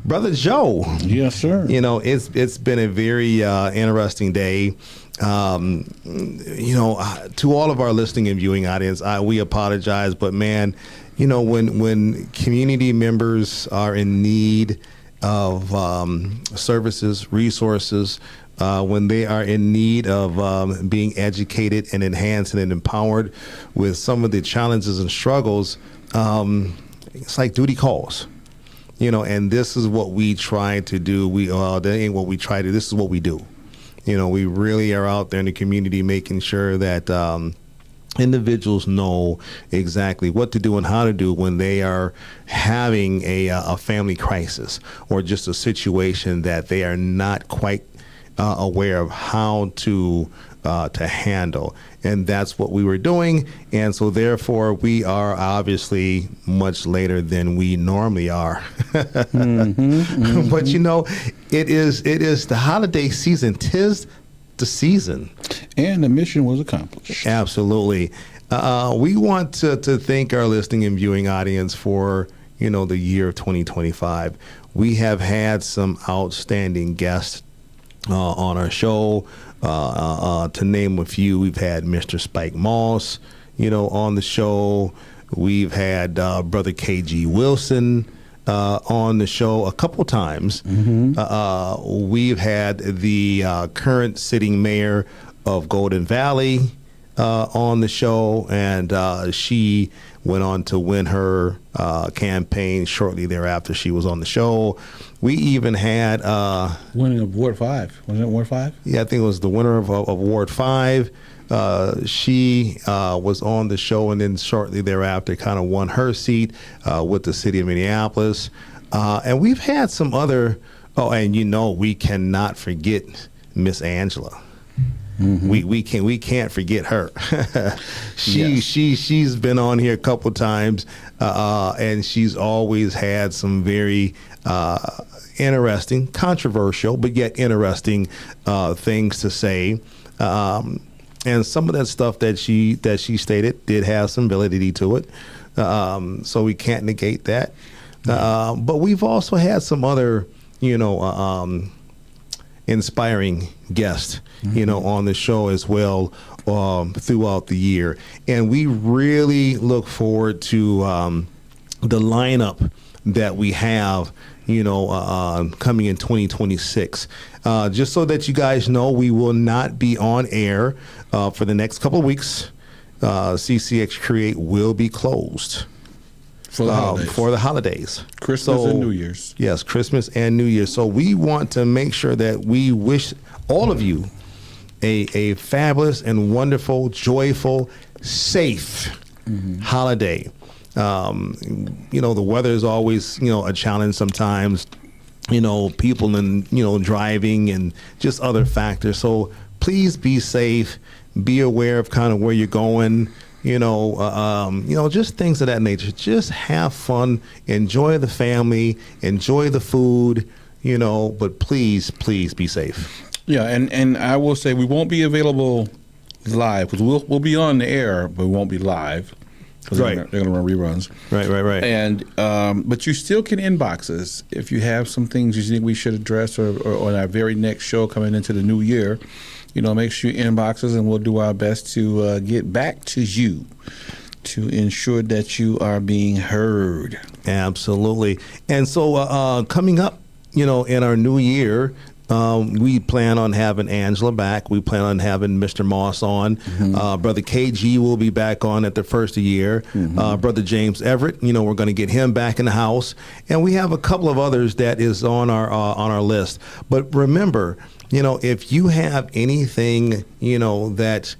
Brother Joe. Yes, sir. It's been a very interesting day. To all of our listening and viewing audience, we apologize, but man, when community members are in need of services, resources, when they are in need of being educated and enhanced and empowered with some of the challenges and struggles, it's like duty calls. And this is what we try to do. That ain't what we try to. This is what we do. We really are out there in the community making sure that individuals know exactly what to do and how to do when they are having a family crisis or just a situation that they are not quite aware of how to handle. And that's what we were doing. And so therefore we are obviously much later than we normally are. But it is the holiday season. 'Tis the season. And the mission was accomplished. Absolutely. We want to thank our listening and viewing audience for, the year of 2025. We have had some outstanding guests on our show. To name a few, we've had Mr. Spike Moss, on the show. We've had Brother KG Wilson on the show a couple times. We've had the current sitting mayor of Golden Valley on the show, and she went on to win her campaign shortly thereafter she was on the show. We even had winning of Ward 5. Was it Ward 5? Yeah, I think it was the winner of Ward 5. She was on the show, and then shortly thereafter kind of won her seat with the city of Minneapolis. And we've had some other, we cannot forget Miss Angela. We can't forget her. She's been on here a couple times, and she's always had some very interesting, controversial, but yet interesting things to say. And some of that stuff that she stated did have some validity to it. So we can't negate that. But we've also had some other, inspiring guests, on the show as well throughout the year. And we really look forward to the lineup that we have, coming in 2026. Just so that you guys know, we will not be on air for the next couple of weeks. CCX Create will be closed for the holidays. Christmas and New Year's. Yes, Christmas and New Year's. So we want to make sure that we wish all of you a fabulous and wonderful, joyful, safe holiday. The weather is always, a challenge sometimes, people and, driving and just other factors. So please be safe, be aware of kind of where you're going, just things of that nature. Just have fun, enjoy the family, enjoy the food, but please be safe. Yeah. And I will say we won't be available live because we'll be on the air, but we won't be live. Right. They're going to run reruns. Right. And but you still can inbox us if you have some things you think we should address or on our very next show coming into the new year. Make sure you inbox us, and we'll do our best to get back to you to ensure that you are being heard. Absolutely. And so coming up, in our new year, we plan on having Angela back. We plan on having Mr. Moss on. Brother KG will be back on at the first of the year. Brother James Everett, we're going to get him back in the house. And we have a couple of others that is on our list. But remember, if you have anything, that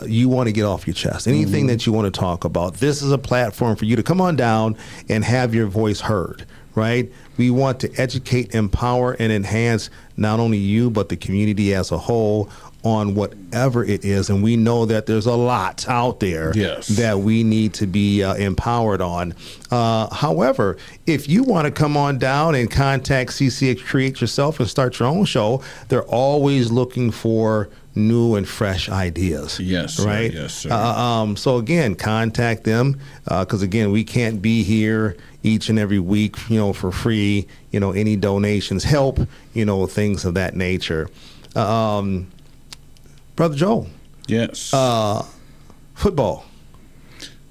you want to get off your chest, anything that you want to talk about, this is a platform for you to come on down and have your voice heard. Right? We want to educate, empower, and enhance not only you, but the community as a whole on whatever it is. And we know that there's a lot out there that we need to be empowered on. However, if you want to come on down and contact CCX Create yourself and start your own show, they're always looking for new and fresh ideas. Yes, sir. Right? Yes, sir. So again, contact them because again, we can't be here each and every week, for free. Any donations help, things of that nature. Brother Joel. Yes. Football.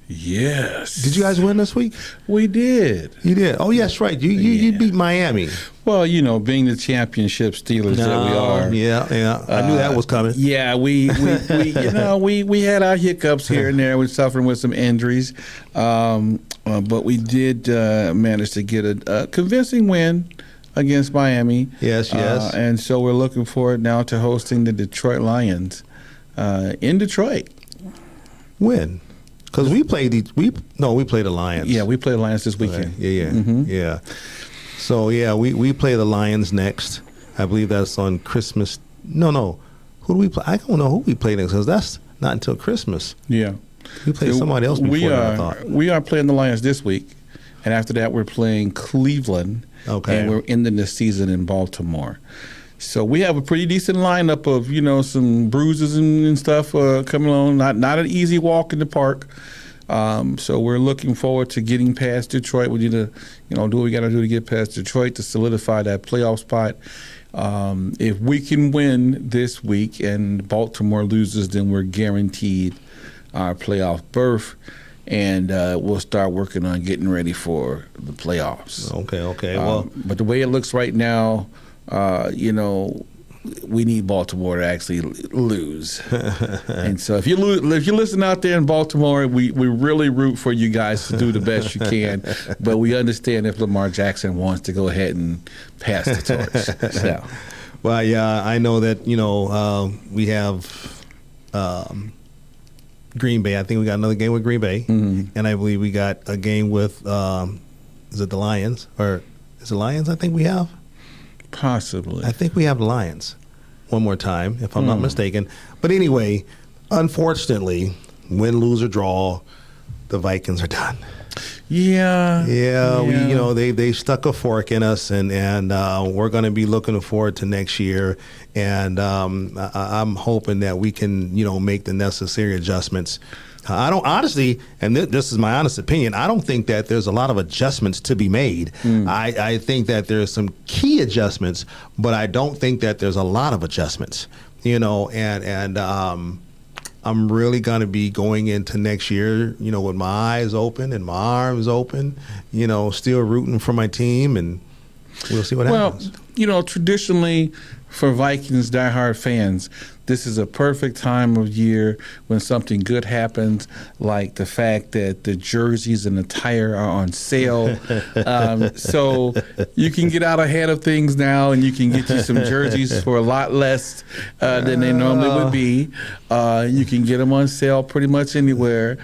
Yes. Did you guys win this week? We did. You did. Oh, yes, right. You beat Miami. Well, being the championship Steelers that we are. Yeah. I knew that was coming. Yeah, we had our hiccups here and there. We're suffering with some injuries, but we did manage to get a convincing win against Miami. Yes. And so we're looking forward now to hosting the Detroit Lions in Detroit. When? Because we played the Lions. Yeah, we play the Lions this weekend. Okay. Yeah. So we play the Lions next. I believe that's on Christmas. No. Who do we play? I don't know who we play next because that's not until Christmas. Yeah. We play somebody else before that, I thought. We are playing the Lions this week, and after that we're playing Cleveland. Okay. And we're ending the season in Baltimore. So we have a pretty decent lineup of, some bruises and stuff coming along. Not an easy walk in the park. So we're looking forward to getting past Detroit. We need to, do what we got to do to get past Detroit to solidify that playoff spot. If we can win this week and Baltimore loses, then we're guaranteed our playoff berth. And we'll start working on getting ready for the playoffs. Okay. Well, but the way it looks right now, we need Baltimore to actually lose. And so if you listen out there in Baltimore, we really root for you guys to do the best you can. But we understand if Lamar Jackson wants to go ahead and pass the torch. So. Well, yeah, I know that we have Green Bay. I think we got another game with Green Bay, and I believe we got a game with is it the Lions or is it Lions? I think we have. Possibly. I think we have the Lions one more time, if I'm not mistaken. But anyway, unfortunately, win, lose, or draw, the Vikings are done. Yeah. We they stuck a fork in us, and we're going to be looking forward to next year. And I'm hoping that we can make the necessary adjustments. I don't honestly, and this is my honest opinion, I don't think that there's a lot of adjustments to be made. I think that there's some key adjustments, but I don't think that there's a lot of adjustments. And I'm really going to be going into next year, with my eyes open and my arms open, still rooting for my team, and we'll see what happens. Well, traditionally for Vikings diehard fans, this is a perfect time of year when something good happens, like the fact that the jerseys and attire are on sale. So you can get out ahead of things now, and you can get you some jerseys for a lot less than they normally would be. You can get them on sale pretty much anywhere.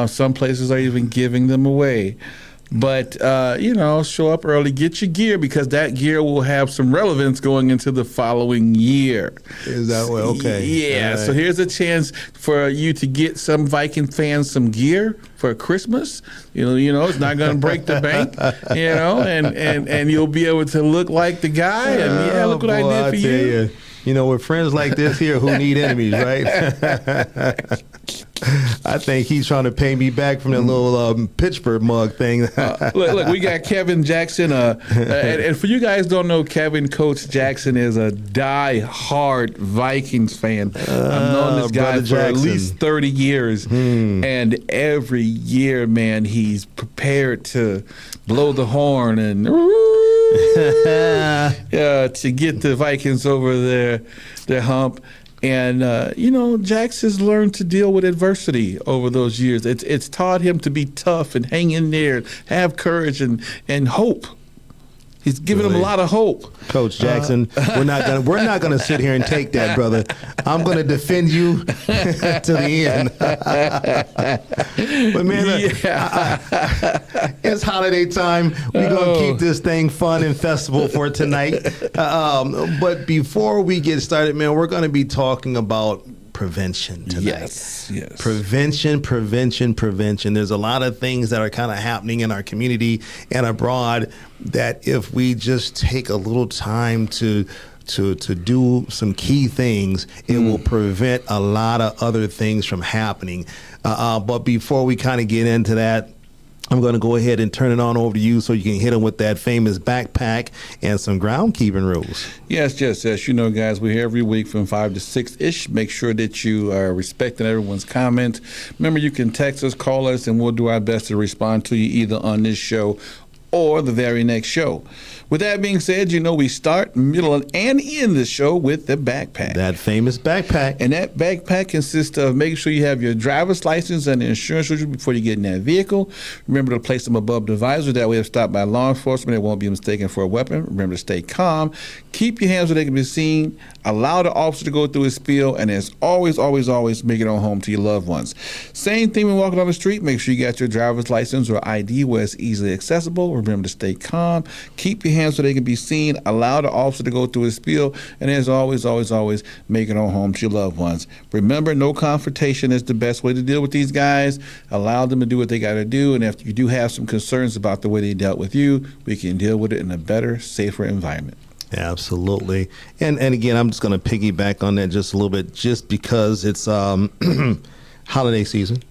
Some places are even giving them away. But, show up early, get your gear, because that gear will have some relevance going into the following year. Is that way? Okay. Yeah. Right. So here's a chance for you to get some Viking fans some gear for Christmas. It's not going to break the bank, and you'll be able to look like the guy. And look what I did for you. With friends like this here who need enemies, right? I think he's trying to pay me back from that little Pittsburgh mug thing. Look, we got Kevin Jackson. And for you guys don't know, Coach Jackson is a die-hard Vikings fan. I've known this guy for at least 30 years. And every year, man, he's prepared to blow the horn and to get the Vikings over their hump. And, Jax has learned to deal with adversity over those years. It's taught him to be tough and hang in there, have courage and hope. He's given him a lot of hope. Coach Jackson, we're not gonna sit here and take that, brother. I'm gonna defend you to the end. But man, it's holiday time. We're gonna keep this thing fun and festival for tonight. But before we get started, man, we're gonna be talking about prevention tonight. Yes. Prevention. There's a lot of things that are kind of happening in our community and abroad that if we just take a little time to to do some key things, it will prevent a lot of other things from happening. But before we kind of get into that, I'm going to go ahead and turn it on over to you so you can hit them with that famous backpack and some groundkeeping rules. Yes. You know, guys, we're here every week from 5 to 6-ish. Make sure that you are respecting everyone's comments. Remember, you can text us, call us, and we'll do our best to respond to you either on this show or the very next show. With that being said, you know, we start, middle, and end the show with the backpack. That famous backpack. And that backpack consists of making sure you have your driver's license and the insurance with you before you get in that vehicle. Remember to place them above the visor. That way, if stopped by law enforcement, it won't be mistaken for a weapon. Remember to stay calm. Keep your hands where they can be seen. Allow the officer to go through his spiel. And as always, make it on home to your loved ones. Same thing when walking on the street. Make sure you got your driver's license or ID where it's easily accessible. Remember to stay calm. Keep your hands so they can be seen. Allow the officer to go through his spiel. And as always, make it on home to your loved ones. Remember, no confrontation is the best way to deal with these guys. Allow them to do what they got to do. And if you do have some concerns about the way they dealt with you, we can deal with it in a better, safer environment. Absolutely. And again, I'm just going to piggyback on that just a little bit, just because it's holiday season,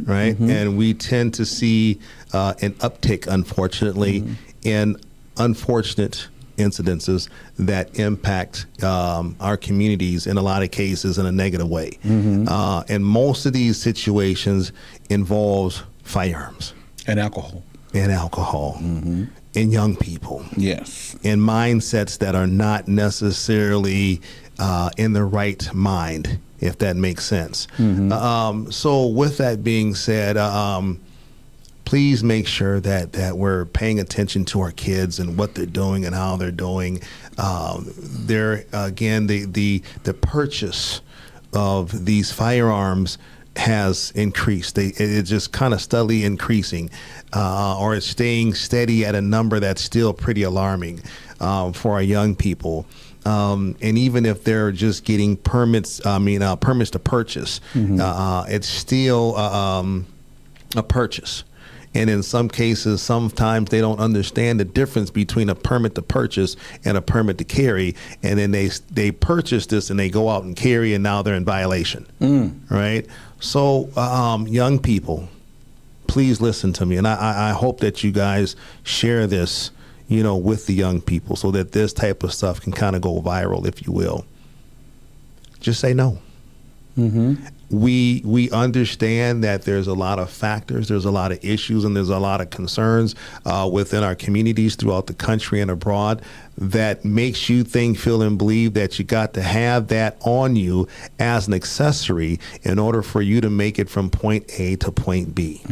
right? And we tend to see an uptick, unfortunately, in unfortunate incidences that impact our communities in a lot of cases in a negative way. And most of these situations involves firearms. And alcohol. And young people. Yes. And mindsets that are not necessarily in the right mind, if that makes sense. So with that being said, please make sure that we're paying attention to our kids and what they're doing and how they're doing. The purchase of these firearms has increased. It's just kind of steadily increasing, or it's staying steady at a number that's still pretty alarming for our young people. And even if they're just getting permits to purchase, it's still a purchase. And in some cases, sometimes they don't understand the difference between a permit to purchase and a permit to carry. And then they purchase this and they go out and carry, and now they're in violation. Right? So young people, please listen to me. And I hope that you guys share this, with the young people so that this type of stuff can kind of go viral, if you will. Just say no. We understand that there's a lot of factors, there's a lot of issues, and there's a lot of concerns within our communities throughout the country and abroad that makes you think, feel, and believe that you got to have that on you as an accessory in order for you to make it from point A to point B.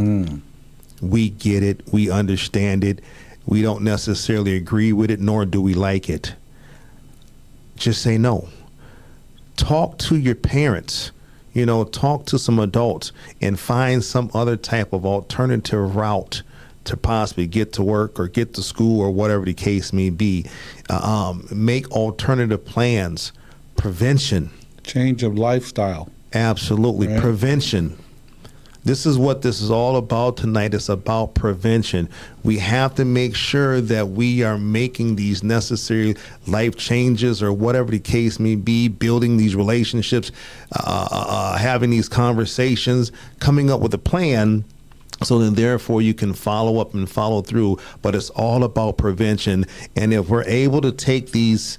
We get it. We understand it. We don't necessarily agree with it, nor do we like it. Just say no. Talk to your parents. Talk to some adults and find some other type of alternative route to possibly get to work or get to school or whatever the case may be. Make alternative plans. Prevention. Change of lifestyle. Absolutely. Right. Prevention. This is what this is all about tonight. It's about prevention. We have to make sure that we are making these necessary life changes or whatever the case may be, building these relationships, having these conversations, coming up with a plan so that therefore you can follow up and follow through. But it's all about prevention. And if we're able to take these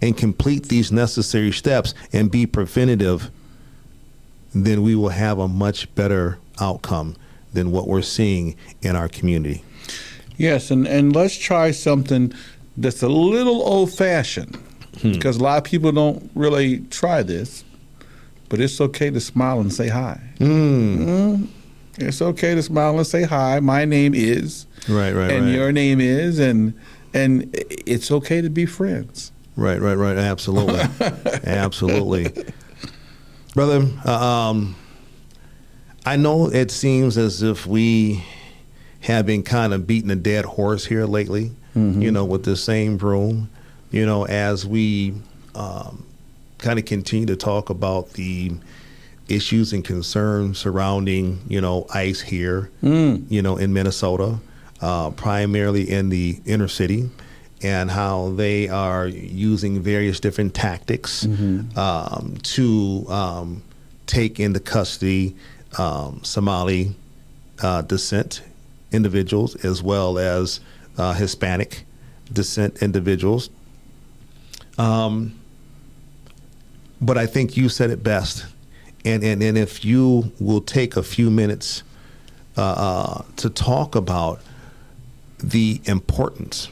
and complete these necessary steps and be preventative, then we will have a much better outcome than what we're seeing in our community. Yes, and let's try something that's a little old-fashioned, because a lot of people don't really try this, but it's okay to smile and say hi. It's okay to smile and say hi. My name is. Right. And your name is, and it's okay to be friends. Right. Absolutely. Absolutely. Brother, I know it seems as if we have been kind of beating a dead horse here lately, with the same broom, as we kind of continue to talk about the issues and concerns surrounding, ICE here, in Minnesota, primarily in the inner city. and how they are using various different tactics to take into custody Somali descent individuals as well as Hispanic descent individuals. But I think you said it best. And if you will take a few minutes to talk about the importance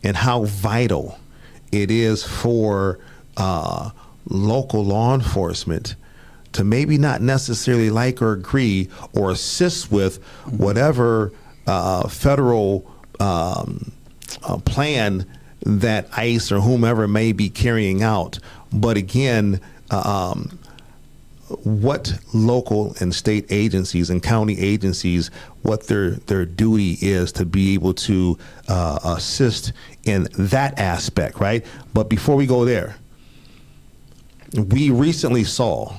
and how vital it is for local law enforcement to maybe not necessarily like or agree or assist with whatever federal plan that ICE or whomever may be carrying out. But again, what local and state agencies and county agencies, what their duty is to be able to assist in that aspect, right? But before we go there, we recently saw,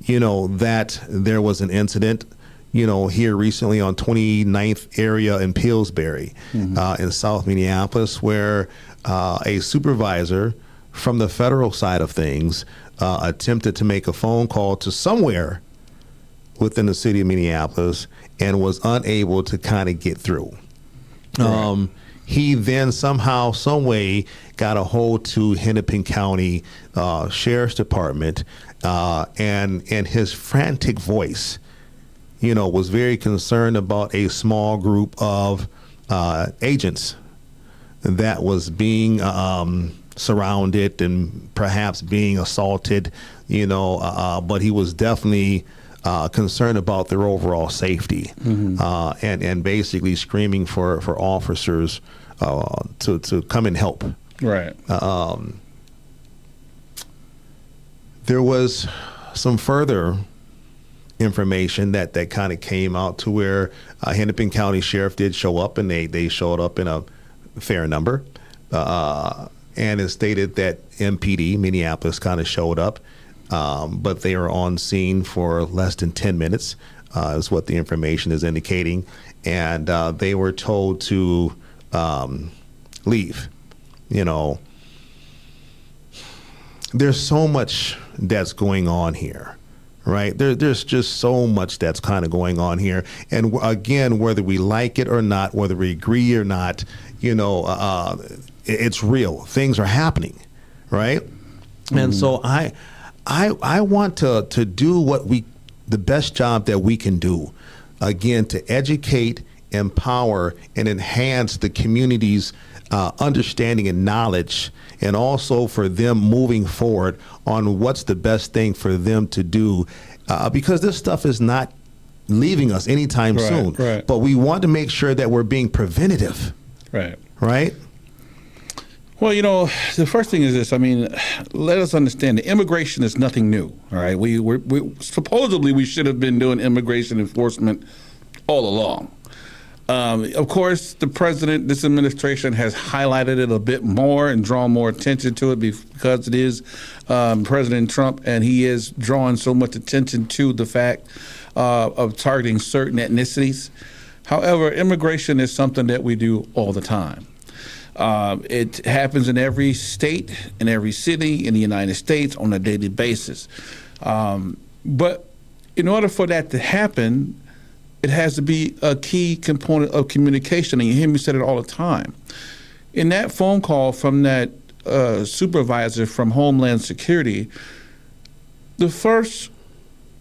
that there was an incident, here recently on 29th area in Pillsbury, in South Minneapolis, where a supervisor from the federal side of things attempted to make a phone call to somewhere within the city of Minneapolis and was unable to kind of get through. Right. He then somehow, some way, got a hold to Hennepin County Sheriff's Department, and his frantic voice, was very concerned about a small group of agents that was being surrounded and perhaps being assaulted, but he was definitely concerned about their overall safety, and basically screaming for officers to come and help. Right. There was some further information that kind of came out to where Hennepin County Sheriff did show up, and they showed up in a fair number. And it stated that MPD, Minneapolis, kind of showed up, but they were on scene for less than 10 minutes, is what the information is indicating. And they were told to leave. There's so much that's going on here, right? There's just so much that's kind of going on here. And again, whether we like it or not, whether we agree or not, it's real. Things are happening, right? And so I want to do the best job that we can do, again, to educate, empower, and enhance the community's understanding and knowledge, and also for them moving forward on what's the best thing for them to do, because this stuff is not leaving us anytime soon. Right. But we want to make sure that we're being preventative. Right. Right? Well, the first thing is this. I mean, let us understand that immigration is nothing new. All right, we supposedly we should have been doing immigration enforcement all along. Of course, the president, this administration has highlighted it a bit more and drawn more attention to it because it is President Trump, and he is drawing so much attention to the fact of targeting certain ethnicities. However, immigration is something that we do all the time. It happens in every state, in every city in the United States on a daily basis. But in order for that to happen, it has to be a key component of communication, and you hear me say it all the time. In that phone call from that supervisor from Homeland Security, the first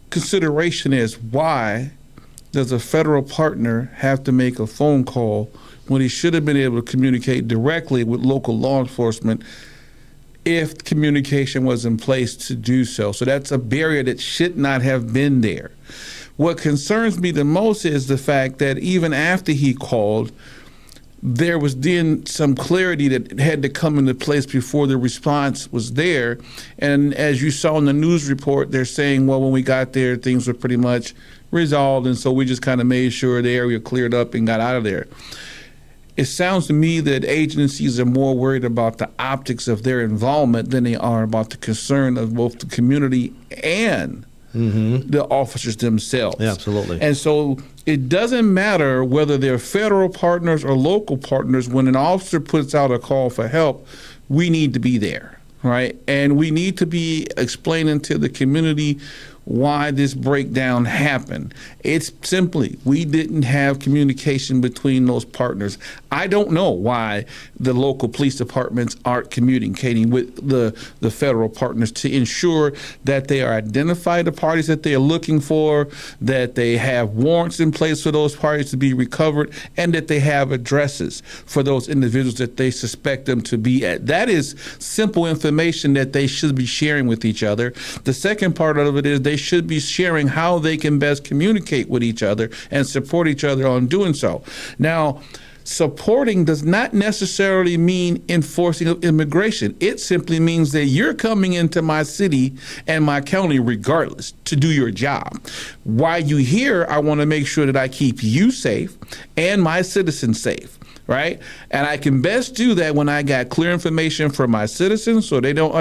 consideration is, why does a federal partner have to make a phone call when he should have been able to communicate directly with local law enforcement if communication was in place to do so? So that's a barrier that should not have been there. What concerns me the most is the fact that even after he called, there was then some clarity that had to come into place before the response was there. And as you saw in the news report, they're saying, well, when we got there, things were pretty much resolved, and so we just kind of made sure the area cleared up and got out of there. It sounds to me that agencies are more worried about the optics of their involvement than they are about the concern of both the community and the officers themselves. Yeah, absolutely. And so it doesn't matter whether they're federal partners or local partners. When an officer puts out a call for help, we need to be there, right? And we need to be explaining to the community why this breakdown happened. It's simply we didn't have communication between those partners. I don't know why the local police departments aren't communicating with the federal partners to ensure that they are identify the parties that they are looking for, that they have warrants in place for those parties to be recovered, and that they have addresses for those individuals that they suspect them to be at. That is simple information that they should be sharing with each other. The second part of it is they should be sharing how they can best communicate with each other and support each other on doing so. Now, supporting does not necessarily mean enforcing of immigration. It simply means that you're coming into my city and my county regardless to do your job. While you're here, I want to make sure that I keep you safe and my citizens safe. Right, and I can best do that when I got clear information for my citizens, so they don't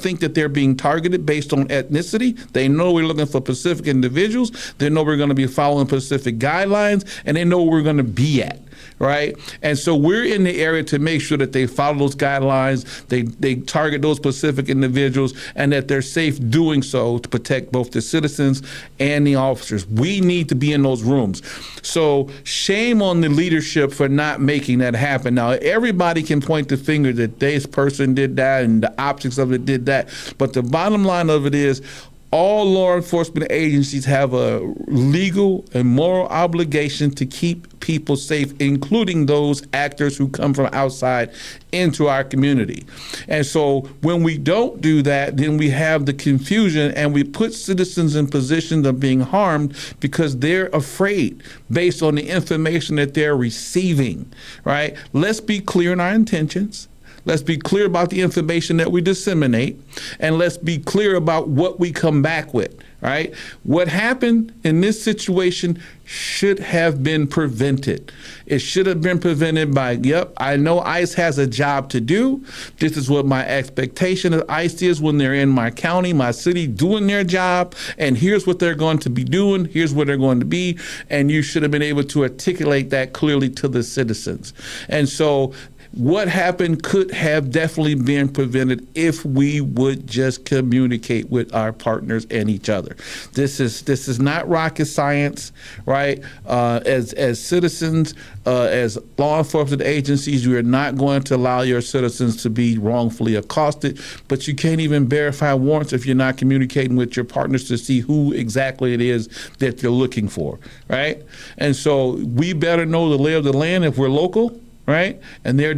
think that they're being targeted based on ethnicity. They know we're looking for specific individuals. They know we're going to be following specific guidelines, and they know where we're going to be at. Right, and so we're in the area to make sure that they follow those guidelines, they target those specific individuals, and that they're safe doing so to protect both the citizens and the officers. We need to be in those rooms. So shame on the leadership for not making that happen. Now, everybody can point the finger that this person did that and the optics of it did that, but the bottom line of it is all law enforcement agencies have a legal and moral obligation to keep people safe, including those actors who come from outside into our community. And so when we don't do that, then we have the confusion and we put citizens in positions of being harmed because they're afraid based on the information that they're receiving, right? Let's be clear in our intentions. Let's be clear about the information that we disseminate, and let's be clear about what we come back with, right? What happened in this situation should have been prevented. It should have been prevented by, yep, I know ICE has a job to do. This is what my expectation of ICE is when they're in my county, my city, doing their job, and here's what they're going to be doing, here's where they're going to be, and you should have been able to articulate that clearly to the citizens. And so what happened could have definitely been prevented if we would just communicate with our partners and each other. This is not rocket science, right? As citizens, as law enforcement agencies, you are not going to allow your citizens to be wrongfully accosted, but you can't even verify warrants if you're not communicating with your partners to see who exactly it is that you're looking for, right? And so we better know the lay of the land if we're local. Right, and they're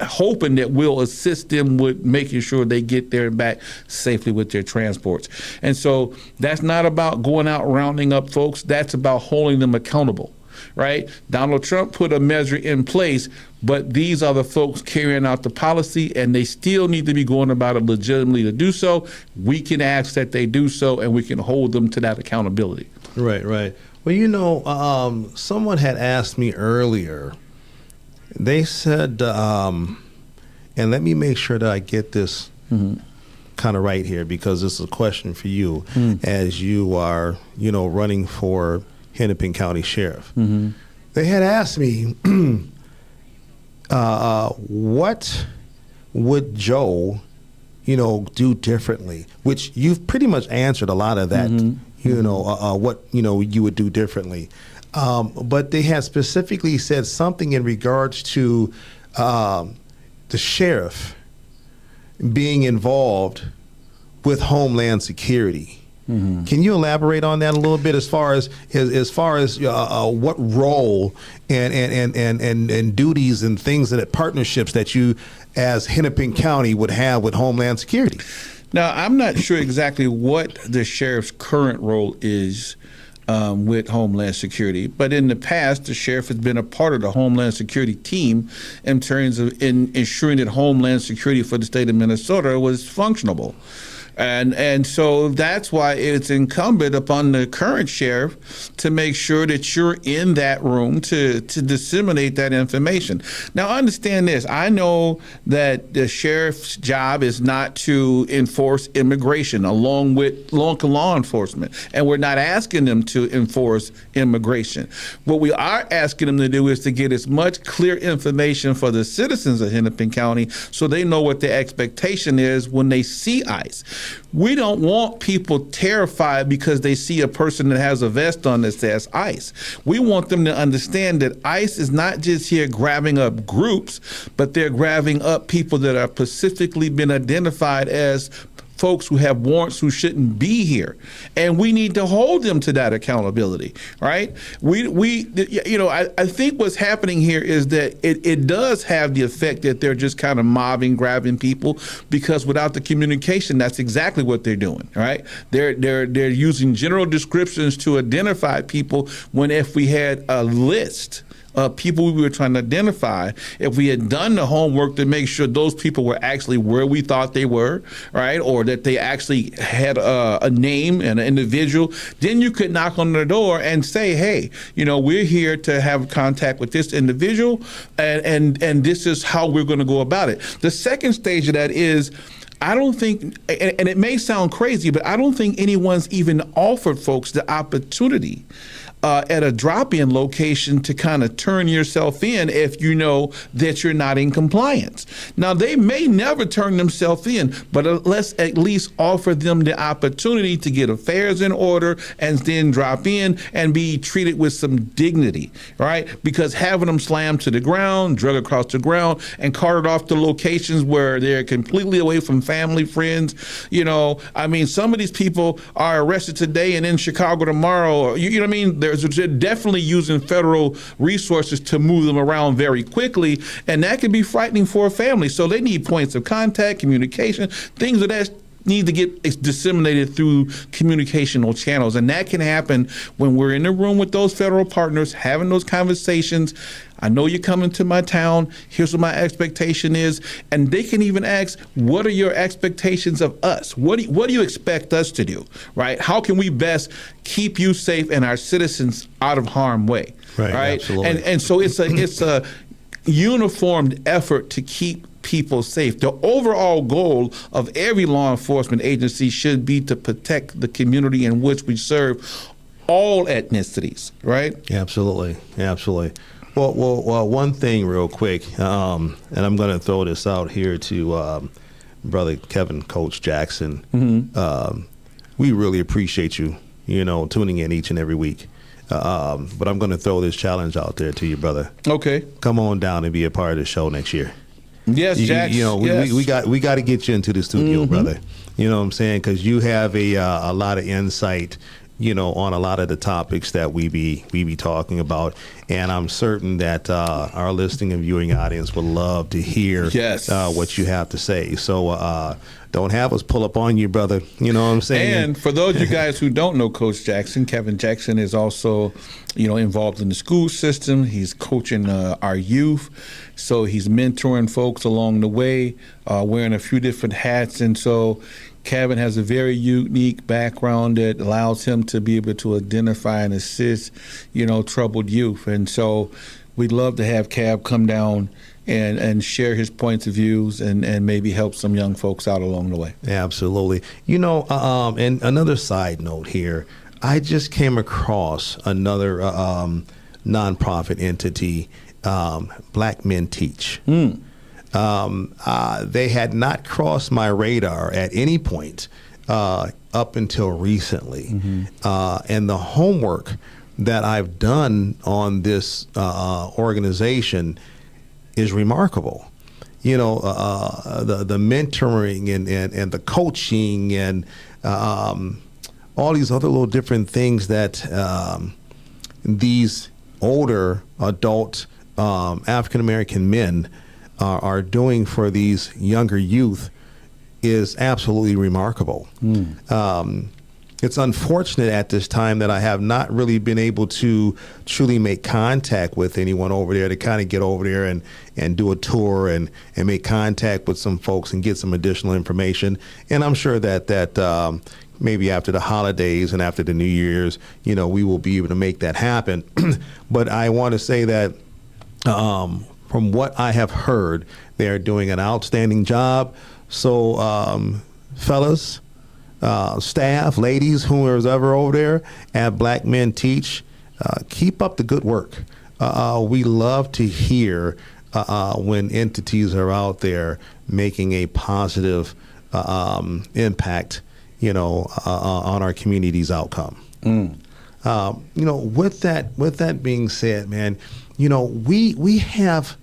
hoping that we'll assist them with making sure they get there and back safely with their transports. And so that's not about going out rounding up folks. That's about holding them accountable. Right? Donald Trump put a measure in place, but these are the folks carrying out the policy, and they still need to be going about it legitimately to do so. We can ask that they do so, and we can hold them to that accountability. Right, right. Well, someone had asked me earlier, they said, and let me make sure that I get this kind of right here, because this is a question for you as you are, running for Hennepin County Sheriff. They had asked me, what would Joe, do differently, which you've pretty much answered a lot of that. What you would do differently. But they had specifically said something in regards to the sheriff being involved with Homeland Security. Can you elaborate on that a little bit as far as what role and duties and things and partnerships that you as Hennepin County would have with Homeland Security? Now, I'm not sure exactly what the sheriff's current role is with Homeland Security, but in the past, the sheriff has been a part of the Homeland Security team in terms of ensuring that Homeland Security for the state of Minnesota was functionable. And so that's why it's incumbent upon the current sheriff to make sure that you're in that room to disseminate that information. Now, understand this. I know that the sheriff's job is not to enforce immigration along with law enforcement, and we're not asking them to enforce immigration. What we are asking them to do is to get as much clear information for the citizens of Hennepin County so they know what the expectation is when they see ICE. We don't want people terrified because they see a person that has a vest on that says ICE. We want them to understand that ICE is not just here grabbing up groups, but they're grabbing up people that are specifically been identified as folks who have warrants who shouldn't be here, and we need to hold them to that accountability, right? I think what's happening here is that it does have the effect that they're just kind of mobbing, grabbing people, because without the communication, that's exactly what they're doing, right? They're using general descriptions to identify people, when if we had a list people we were trying to identify, if we had done the homework to make sure those people were actually where we thought they were, right, or that they actually had a name and an individual, then you could knock on the door and say, hey, we're here to have contact with this individual, and this is how we're going to go about it. The second stage of that is, I don't think, and it may sound crazy, but I don't think anyone's even offered folks the opportunity at a drop-in location to kind of turn yourself in if you know that you're not in compliance. Now, they may never turn themselves in, but let's at least offer them the opportunity to get affairs in order and then drop in and be treated with some dignity, right? Because having them slammed to the ground, drug across the ground, and carted off to locations where they're completely away from family, friends, some of these people are arrested today and in Chicago tomorrow. You know what I mean? They're definitely using federal resources to move them around very quickly, and that can be frightening for a family. So they need points of contact, communication, things of that need to get disseminated through communicational channels. And that can happen when we're in the room with those federal partners, having those conversations. I know you're coming to my town. Here's what my expectation is. And they can even ask, what are your expectations of us? What do you expect us to do, right? How can we best keep you safe and our citizens out of harm's way, right? Absolutely. And so it's a uniformed effort to keep people safe. The overall goal of every law enforcement agency should be to protect the community in which we serve, all ethnicities, right? Absolutely. Well, one thing real quick, and I'm going to throw this out here to Brother Kevin, Coach Jackson. Mm-hmm. We really appreciate you, tuning in each and every week. But I'm going to throw this challenge out there to you, brother. Okay. Come on down and be a part of the show next year. Yes, Jack. Yes. We got to get you into the studio, mm-hmm. brother. You know what I'm saying? Because you have a lot of insight, on a lot of the topics that we be talking about, and I'm certain that our listening and viewing audience would love to hear what you have to say. So don't have us pull up on you, brother. You know what I'm saying? And for those of you guys who don't know Coach Jackson, Kevin Jackson is also, involved in the school system. He's coaching our youth. So he's mentoring folks along the way, wearing a few different hats. And so Kevin has a very unique background that allows him to be able to identify and assist, troubled youth. And so we'd love to have Kev come down and share his points of views and maybe help some young folks out along the way. Absolutely. And another side note here, I just came across another nonprofit entity, Black Men Teach. They had not crossed my radar at any point up until recently. Mm-hmm. And the homework that I've done on this organization is remarkable. The mentoring and the coaching and all these other little different things that these older adult African-American men are doing for these younger youth is absolutely remarkable. it's unfortunate at this time that I have not really been able to truly make contact with anyone over there to kind of get over there and do a tour and make contact with some folks and get some additional information. And I'm sure that maybe after the holidays and after the New Year's, we will be able to make that happen. But I want to say that from what I have heard, they are doing an outstanding job. So, fellas, staff, ladies, whoever's ever over there at Black Men Teach, keep up the good work. We love to hear when entities are out there making a positive impact, on our community's outcome. With that being said, man, we have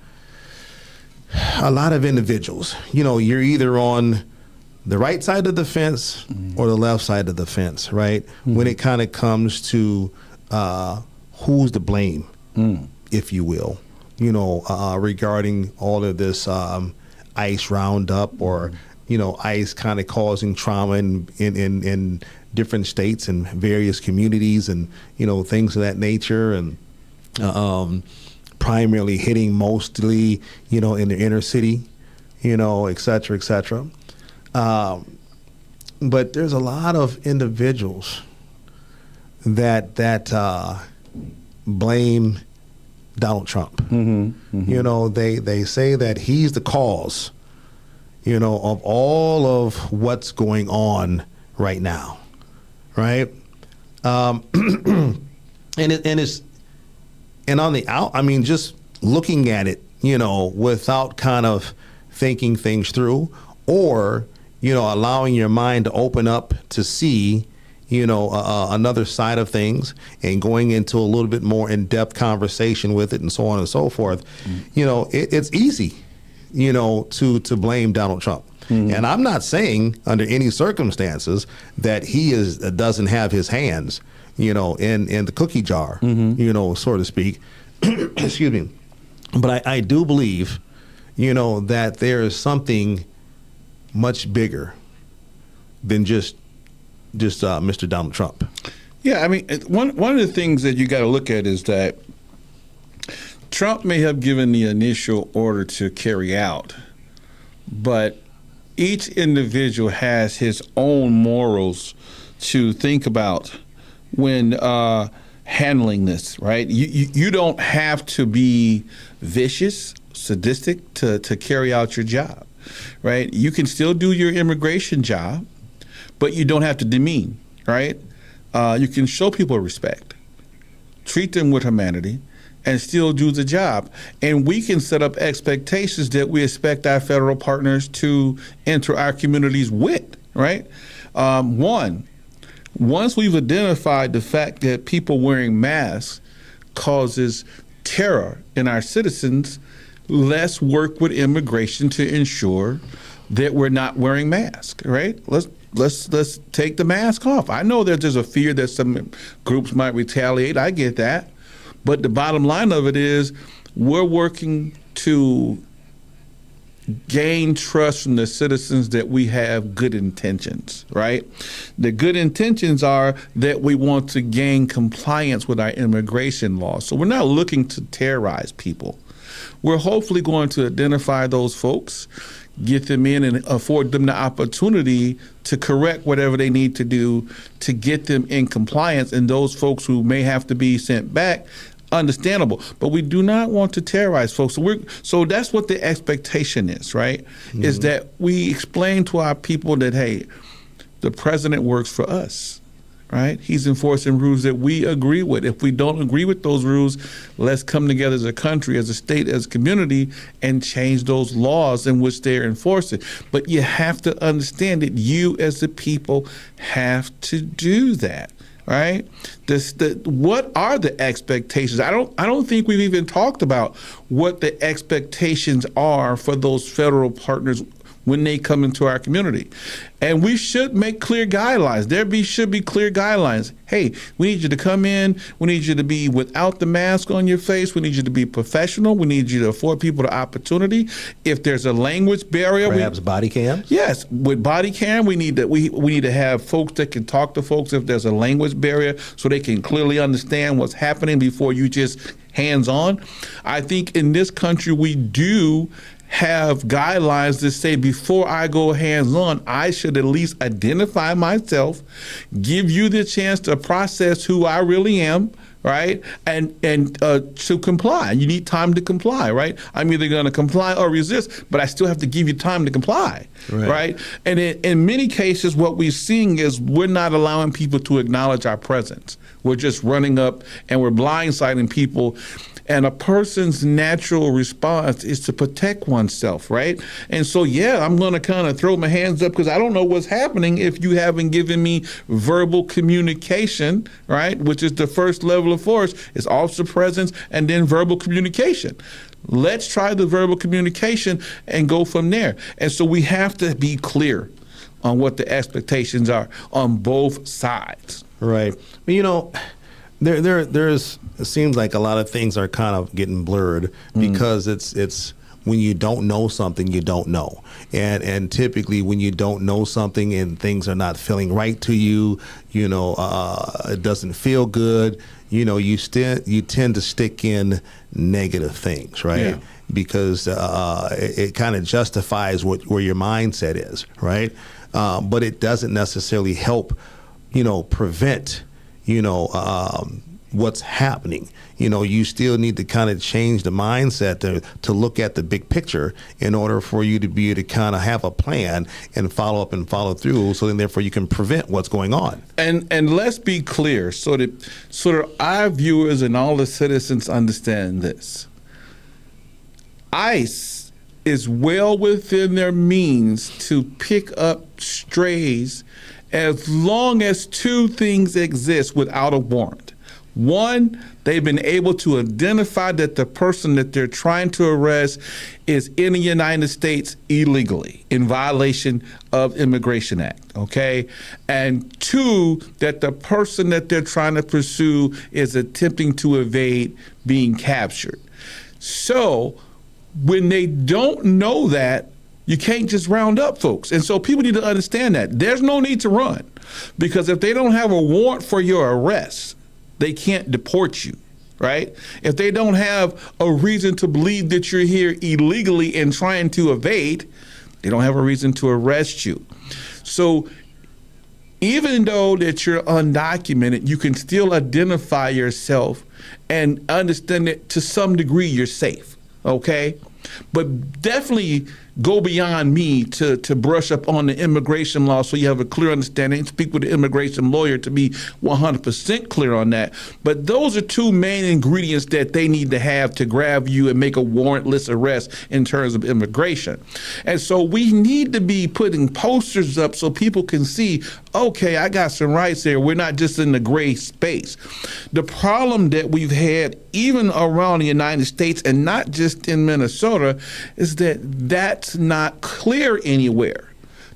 a lot of individuals. You're either on the right side of the fence or the left side of the fence, right? When it kind of comes to who's to blame, if you will, regarding all of this ICE roundup or, ICE kind of causing trauma in different states and various communities and, things of that nature. And primarily hitting mostly, in the inner city, et cetera, et cetera. But there's a lot of individuals that blame Donald Trump. They say that he's the cause, of all of what's going on right now, right? And on the out, just looking at it, without kind of thinking things through, or allowing your mind to open up to see, another side of things and going into a little bit more in-depth conversation with it and so on and so forth. It's easy, to blame Donald Trump. And I'm not saying under any circumstances that he doesn't have his hands, in the cookie jar, so to speak. Excuse me. But I do believe, that there is something much bigger than just Mr. Donald Trump. Yeah, one of the things that you got to look at is that Trump may have given the initial order to carry out, but each individual has his own morals to think about when handling this, right? You don't have to be vicious, sadistic to carry out your job, right? You can still do your immigration job, but you don't have to demean, right? You can show people respect, treat them with humanity, and still do the job. And we can set up expectations that we expect our federal partners to enter our communities with, right? Once we've identified the fact that people wearing masks causes terror in our citizens, let's work with immigration to ensure that we're not wearing masks, right? Let's take the mask off. I know that there's a fear that some groups might retaliate. I get that. But the bottom line of it is we're working to gain trust from the citizens that we have good intentions, right? The good intentions are that we want to gain compliance with our immigration laws. So we're not looking to terrorize people. We're hopefully going to identify those folks, get them in and afford them the opportunity to correct whatever they need to do to get them in compliance. And those folks who may have to be sent back, understandable, but we do not want to terrorize folks. So that's what the expectation is, right? Is that we explain to our people that, hey, the president works for us, right? He's enforcing rules that we agree with. If we don't agree with those rules, let's come together as a country, as a state, as a community, and change those laws in which they're enforcing. But you have to understand that you as the people have to do that. Right? What are the expectations? I don't think we've even talked about what the expectations are for those federal partners when they come into our community. And we should make clear guidelines. Should be clear guidelines. Hey, we need you to come in. We need you to be without the mask on your face. We need you to be professional. We need you to afford people the opportunity. If there's a language barrier, perhaps body cams. Yes, with body cam, we need to have folks that can talk to folks if there's a language barrier, so they can clearly understand what's happening before you just hands on. I think in this country we do have guidelines that say before I go hands-on, I should at least identify myself, give you the chance to process who I really am, right? And to comply. You need time to comply, right? I'm either going to comply or resist, but I still have to give you time to comply, right? And in many cases, what we're seeing is we're not allowing people to acknowledge our presence. We're just running up and we're blindsiding people. And a person's natural response is to protect oneself, right? And so, yeah, I'm going to kind of throw my hands up because I don't know what's happening if you haven't given me verbal communication, right? Which is the first level of force, is officer presence and then verbal communication. Let's try the verbal communication and go from there. And so we have to be clear on what the expectations are on both sides. Right. You know, there's it seems like a lot of things are kind of getting blurred because it's when you don't know something, you don't know. And typically when you don't know something and things are not feeling right to you, it doesn't feel good, you tend to stick in negative things, right? Yeah. Because it kind of justifies where your mindset is, right? But it doesn't necessarily help, prevent, what's happening. You still need to kind of change the mindset to look at the big picture in order for you to be able to kind of have a plan and follow up and follow through, so then therefore you can prevent what's going on. And let's be clear so that our viewers and all the citizens understand this. ICE is well within their means to pick up strays as long as two things exist without a warrant. One, they've been able to identify that the person that they're trying to arrest is in the United States illegally, in violation of Immigration Act, okay? And two, that the person that they're trying to pursue is attempting to evade being captured. So when they don't know that, you can't just round up folks. And so people need to understand that. There's no need to run, because if they don't have a warrant for your arrest, they can't deport you, right? If they don't have a reason to believe that you're here illegally and trying to evade, they don't have a reason to arrest you. So even though that you're undocumented, you can still identify yourself and understand that to some degree you're safe, okay? But definitely go beyond me to brush up on the immigration law so you have a clear understanding. Speak with the immigration lawyer to be 100% clear on that. But those are two main ingredients that they need to have to grab you and make a warrantless arrest in terms of immigration. And so we need to be putting posters up so people can see, okay, I got some rights there. We're not just in the gray space. The problem that we've had even around the United States and not just in Minnesota is that that's not clear anywhere.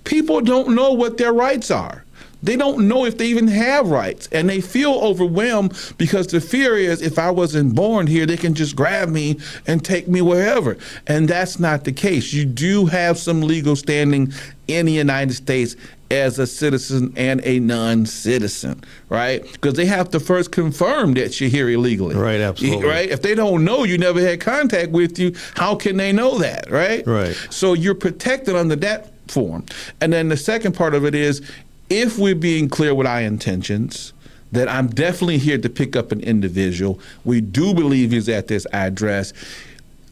People don't know what their rights are. They don't know if they even have rights, and they feel overwhelmed because the fear is if I wasn't born here, they can just grab me and take me wherever. And that's not the case. You do have some legal standing in the United States as a citizen and a non-citizen, right? Because they have to first confirm that you're here illegally. Right, absolutely. Right? If they don't know, you never had contact with you, how can they know that, right? Right. So you're protected under that form. And then the second part of it is, if we're being clear with our intentions, that I'm definitely here to pick up an individual, we do believe he's at this address,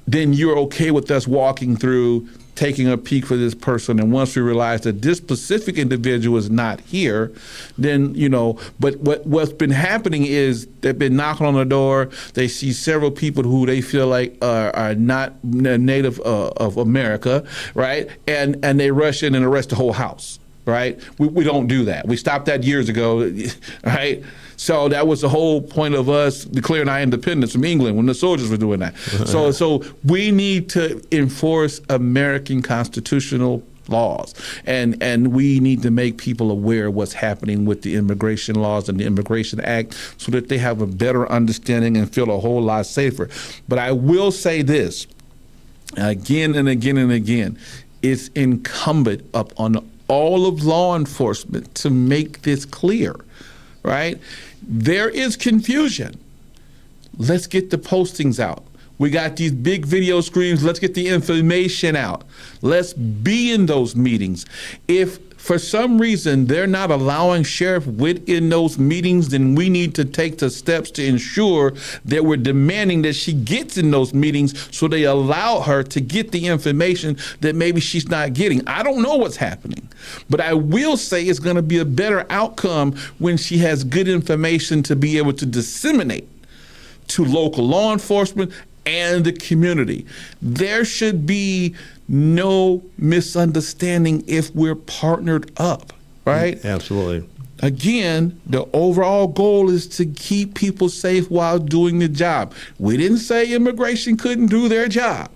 then you're okay with us walking through, taking a peek for this person, and once we realize that this specific individual is not here, then, but what's been happening is they've been knocking on the door, they see several people who they feel like are not native of America, right? And they rush in and arrest the whole house. Right? We don't do that. We stopped that years ago, right? So that was the whole point of us declaring our independence from England when the soldiers were doing that. So we need to enforce American constitutional laws, and we need to make people aware of what's happening with the immigration laws and the Immigration Act so that they have a better understanding and feel a whole lot safer. But I will say this again and again and again, it's incumbent upon all of law enforcement to make this clear, right? There is confusion. Let's get the postings out. We got these big video screens. Let's get the information out. Let's be in those meetings. If for some reason they're not allowing Sheriff Witt in those meetings, then we need to take the steps to ensure that we're demanding that she gets in those meetings so they allow her to get the information that maybe she's not getting. I don't know what's happening, but I will say it's going to be a better outcome when she has good information to be able to disseminate to local law enforcement and the community. There should be no misunderstanding if we're partnered up, right? Absolutely. Again, the overall goal is to keep people safe while doing the job. We didn't say immigration couldn't do their job.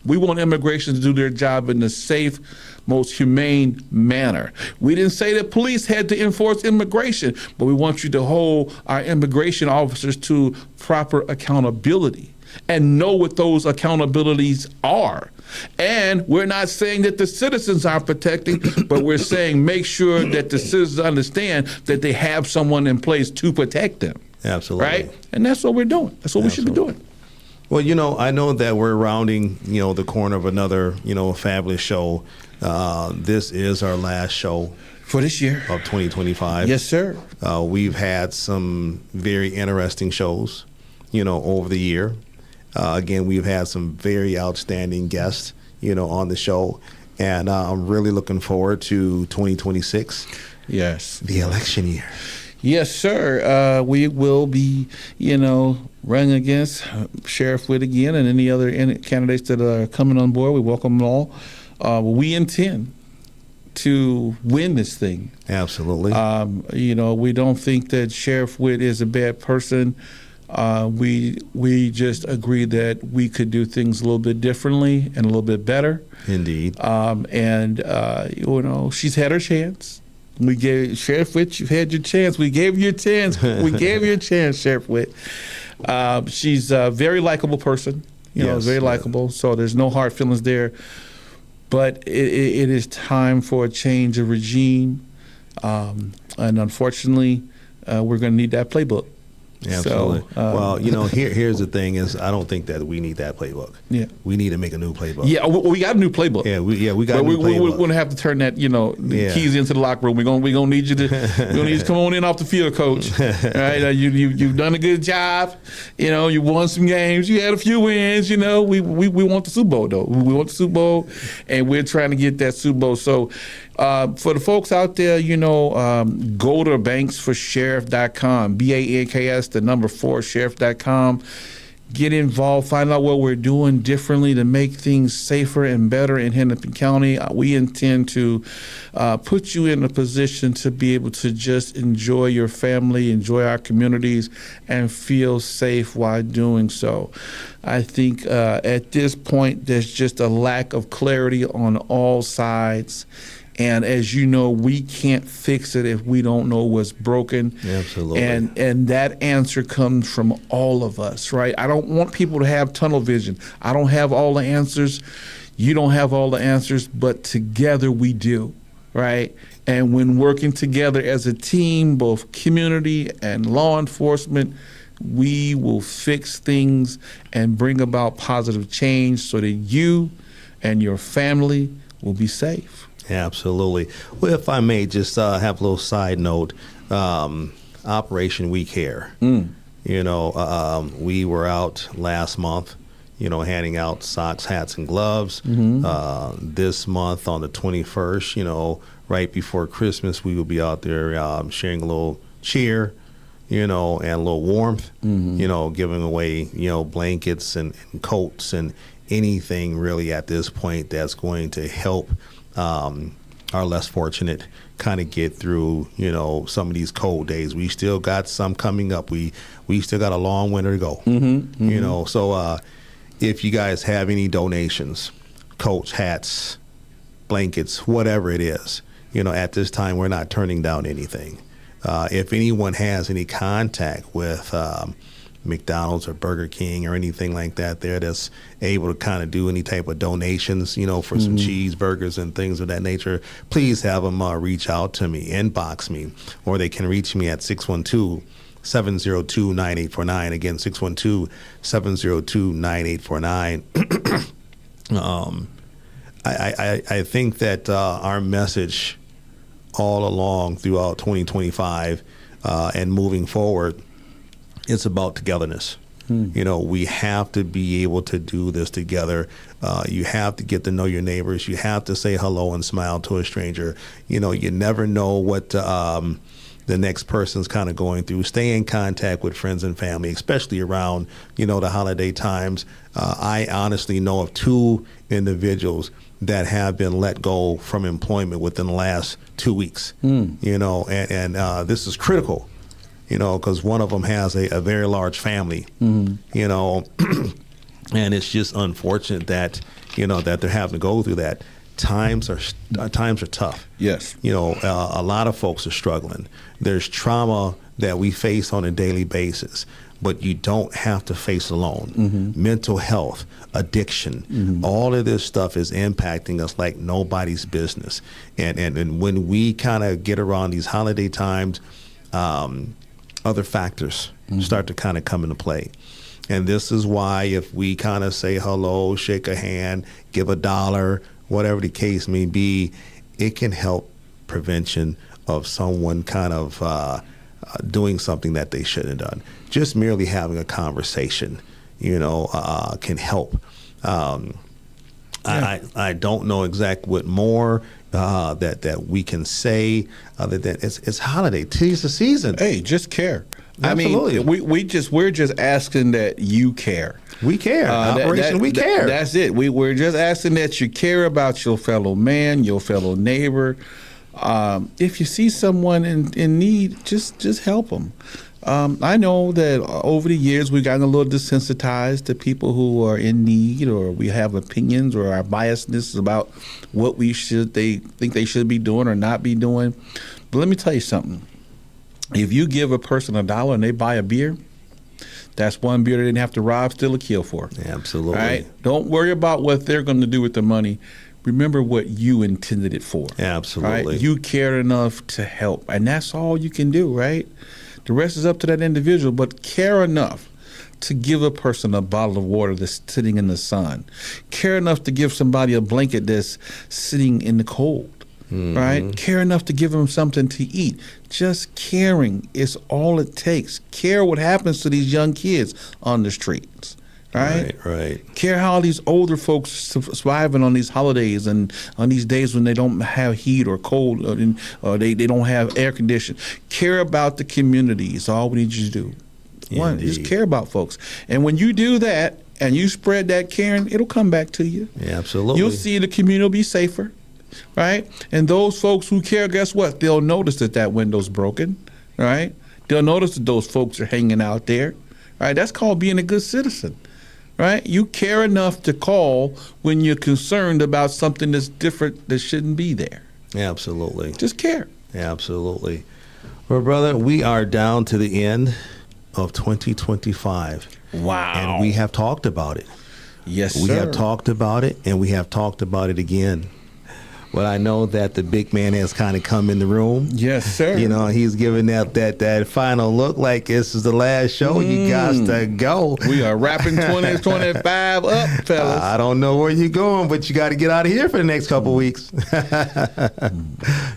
We want immigration to do their job in a safe, most humane manner. We didn't say that police had to enforce immigration, but we want you to hold our immigration officers to proper accountability and know what those accountabilities are. And we're not saying that the citizens are protecting, but we're saying make sure that the citizens understand that they have someone in place to protect them. Absolutely. Right? And that's what we're doing. That's what we should be doing. Well, I know that we're rounding, the corner of another, fabulous show. This is our last show for this year of 2025. Yes, sir. We've had some very interesting shows, over the year. Again, we've had some very outstanding guests, on the show. And I'm really looking forward to 2026. Yes. The election year. Yes, sir. We will be, running against Sheriff Witt again and any other candidates that are coming on board. We welcome them all. We intend to win this thing. Absolutely. We don't think that Sheriff Witt is a bad person. We just agree that we could do things a little bit differently and a little bit better. Indeed. She's had her chance. We gave Sheriff Witt, you've had your chance. We gave you a chance. We gave you a chance, Sheriff Witt. She's a very likable person, very likable. So there's no hard feelings there. But it is time for a change of regime. And unfortunately, we're going to need that playbook. Absolutely. So, here's the thing is I don't think that we need that playbook. Yeah. We need to make a new playbook. Yeah, we got a new playbook. We got a new playbook. We're going to have to turn that, the keys into the locker room. We're going to need you to come on in off the field, coach. All right, you've done a good job. You won some games. You had a few wins. We want the Super Bowl though. We want the Super Bowl, and we're trying to get that Super Bowl. So for the folks out there, go to banksforsheriff.com, BANKS, the number 4, sheriff.com. Get involved, find out what we're doing differently to make things safer and better in Hennepin County. We intend to put you in a position to be able to just enjoy your family, enjoy our communities, and feel safe while doing so. I think at this point, there's just a lack of clarity on all sides. And as you know, we can't fix it if we don't know what's broken. Absolutely. And that answer comes from all of us, right? I don't want people to have tunnel vision. I don't have all the answers. You don't have all the answers, but together we do, right? And when working together as a team, both community and law enforcement, we will fix things and bring about positive change so that you and your family will be safe. Absolutely. Well, if I may just have a little side note, Operation We Care. We were out last month, handing out socks, hats, and gloves. This month on the 21st, right before Christmas, we will be out there sharing a little cheer, and a little warmth, giving away, blankets and coats and anything really at this point that's going to help are less fortunate kind of get through, some of these cold days. We still got some coming up. We still got a long winter to go, So if you guys have any donations, coats, hats, blankets, whatever it is. At this time, we're not turning down anything. If anyone has any contact with McDonald's or Burger King or anything like that that's able to kind of do any type of donations, for some cheeseburgers and things of that nature, please have them reach out to me, inbox me, or they can reach me at 612-702-9849. Again, 612-702-9849. I think that our message all along throughout 2025 and moving forward, it's about togetherness. We have to be able to do this together. You have to get to know your neighbors. You have to say hello and smile to a stranger. You never know what the next person's kind of going through. Stay in contact with friends and family, especially around, the holiday times. I honestly know of 2 individuals that have been let go from employment within the last 2 weeks. And this is critical. Because one of them has a very large family, and it's just unfortunate that, that they're having to go through that. Times are tough. Yes. A lot of folks are struggling. There's trauma that we face on a daily basis, but you don't have to face alone. Mental health, addiction, all of this stuff is impacting us like nobody's business. And when we kind of get around these holiday times, other factors start to kind of come into play. And this is why if we kind of say hello, shake a hand, give $1, whatever the case may be, it can help prevention of someone kind of doing something that they shouldn't have done. Just merely having a conversation, can help. I don't know exactly what more that we can say other than it's holiday. 'Tis the season. Hey, just care. Absolutely. I mean, we're just asking that you care. We care. Operation We Care. That's it. We're just asking that you care about your fellow man, your fellow neighbor. If you see someone in need, just help them. I know that over the years we've gotten a little desensitized to people who are in need, or we have opinions or our biasness about what they think they should be doing or not be doing. But let me tell you something. If you give a person $1 and they buy a beer, that's one beer they didn't have to rob, steal, or kill for. Absolutely. All right? Don't worry about what they're going to do with the money. Remember what you intended it for. Absolutely. Right? You cared enough to help, and that's all you can do, right? The rest is up to that individual, but care enough to give a person a bottle of water that's sitting in the sun. Care enough to give somebody a blanket that's sitting in the cold, right? Care enough to give them something to eat. Just caring is all it takes. Care what happens to these young kids on the streets. Right. Care how these older folks surviving on these holidays and on these days when they don't have heat or cold or they don't have air conditioning. Care about the community is all we need you to do. One, just care about folks. And when you do that and you spread that caring, it'll come back to you. Yeah, absolutely. You'll see the community will be safer, right? And those folks who care, guess what? They'll notice that window's broken, right? They'll notice that those folks are hanging out there, right? That's called being a good citizen. Right? You care enough to call when you're concerned about something that's different that shouldn't be there. Absolutely. Just care. Absolutely. Well, brother, we are down to the end of 2025. Wow. And we have talked about it. Yes, we sir. have talked about it, and we have talked about it again. Well, I know that the big man has kind of come in the room. Yes, sir. He's giving that final look like this is the last show. You got to go. We are wrapping 2025 up, fellas. I don't know where you're going, but you got to get out of here for the next couple weeks.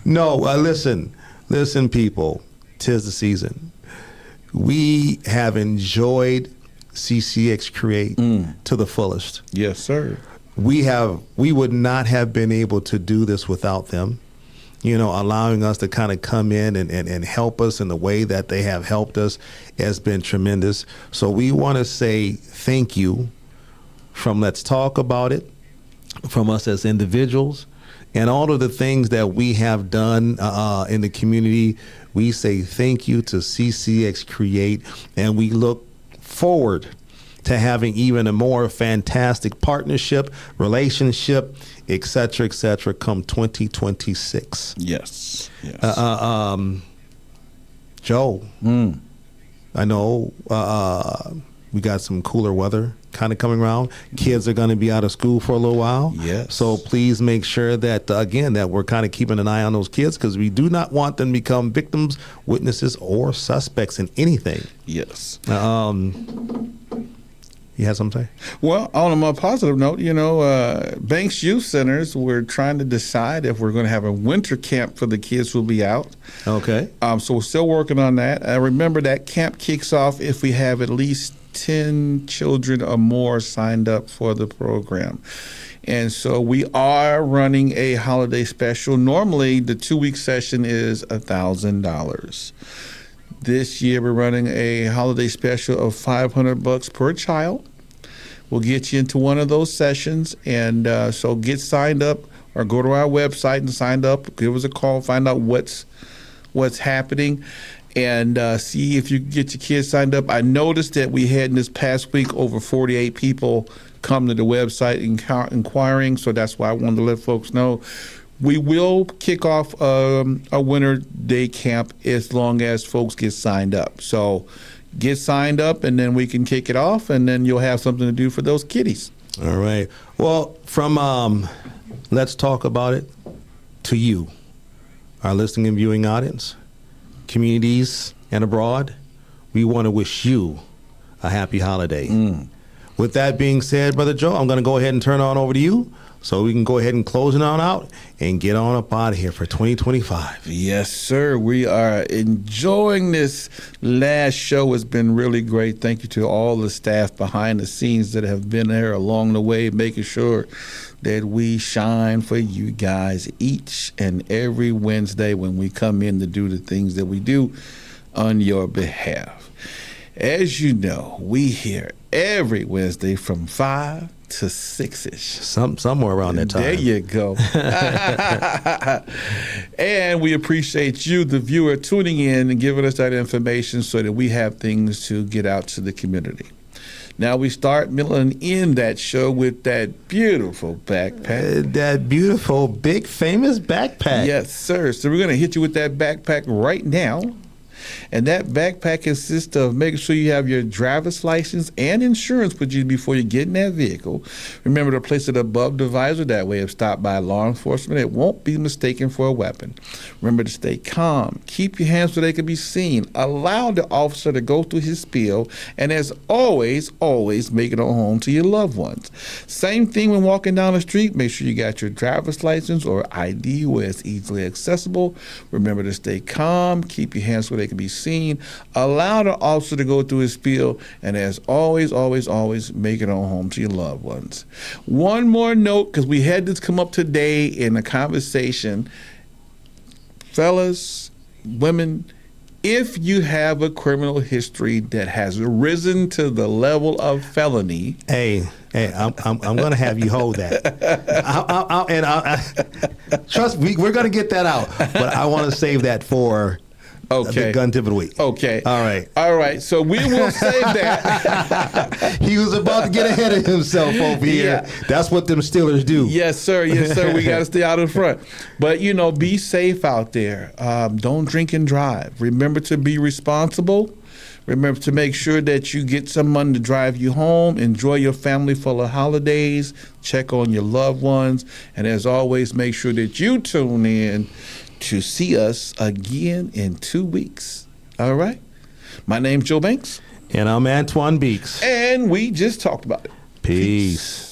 No, listen, people. 'Tis the season. We have enjoyed CCX Create to the fullest. Yes, sir. We would not have been able to do this without them, allowing us to kind of come in and help us in the way that they have helped us has been tremendous. So we want to say thank you from Let's Talk About It, from us as individuals, and all of the things that we have done in the community. We say thank you to CCX Create, and we look forward to having even a more fantastic partnership, relationship, et cetera, come 2026. Yes. Joe, I know we got some cooler weather kind of coming around. Kids are going to be out of school for a little while. Yes. So please make sure that, again, that we're kind of keeping an eye on those kids, because we do not want them to become victims, witnesses, or suspects in anything. Yes. You had something to say? Well, on a more positive note, Beeks Youth Centers, we're trying to decide if we're going to have a winter camp for the kids who'll be out. Okay. So we're still working on that. Remember, that camp kicks off if we have at least 10 children or more signed up for the program. And so we are running a holiday special. Normally, the 2-week session is $1,000. This year, we're running a holiday special of $500 per child. We'll get you into one of those sessions, and so get signed up, or go to our website and sign up. Give us a call, find out what's happening, and see if you can get your kids signed up. I noticed that we had in this past week over 48 people come to the website inquiring, so that's why I wanted to let folks know. We will kick off a winter day camp as long as folks get signed up. So get signed up, and then we can kick it off, and then you'll have something to do for those kiddies. All right. Well, from Let's Talk About It to you, our listening and viewing audience, communities and abroad, we want to wish you a happy holiday. With that being said, Brother Joe, I'm going to go ahead and turn it on over to you, so we can go ahead and close it on out and get on up out of here for 2025. Yes, sir. We are enjoying this last show. It's been really great. Thank you to all the staff behind the scenes that have been there along the way, making sure that we shine for you guys each and every Wednesday when we come in to do the things that we do on your behalf. As you know, we here every Wednesday from 5 to 6-ish. Somewhere around that time. There you go. And we appreciate you, the viewer, tuning in and giving us that information so that we have things to get out to the community. Now we start milling in that show with that beautiful backpack. That beautiful, big, famous backpack. Yes, sir. So we're going to hit you with that backpack right now. And that backpack consists of making sure you have your driver's license and insurance with you before you get in that vehicle. Remember to place it above the visor. That way, if stopped by law enforcement, it won't be mistaken for a weapon. Remember to stay calm. Keep your hands so they can be seen. Allow the officer to go through his spiel. And as always, always make it on home to your loved ones. Same thing when walking down the street. Make sure you got your driver's license or ID where it's easily accessible. Remember to stay calm. Keep your hands so they can be seen. Allow the officer to go through his spiel, and as always, always, always make it on home to your loved ones. One more note, because we had this come up today in a conversation. Fellas, women, if you have a criminal history that has risen to the level of felony, Hey, I'm going to have you hold that. Trust me, we're going to get that out, but I want to save that for the gun tip of the week. Okay. All right. All right. So we will save that. He was about to get ahead of himself over here. Yeah. That's what them Steelers do. Yes, sir. Yes, sir. We got to stay out in front. But, be safe out there. Don't drink and drive. Remember to be responsible. Remember to make sure that you get someone to drive you home. Enjoy your family for the holidays. Check on your loved ones. And as always, make sure that you tune in to see us again in 2 weeks. All right? My name's Joe Banks. And I'm Anthijuan Beeks. And we just talked about it. Peace.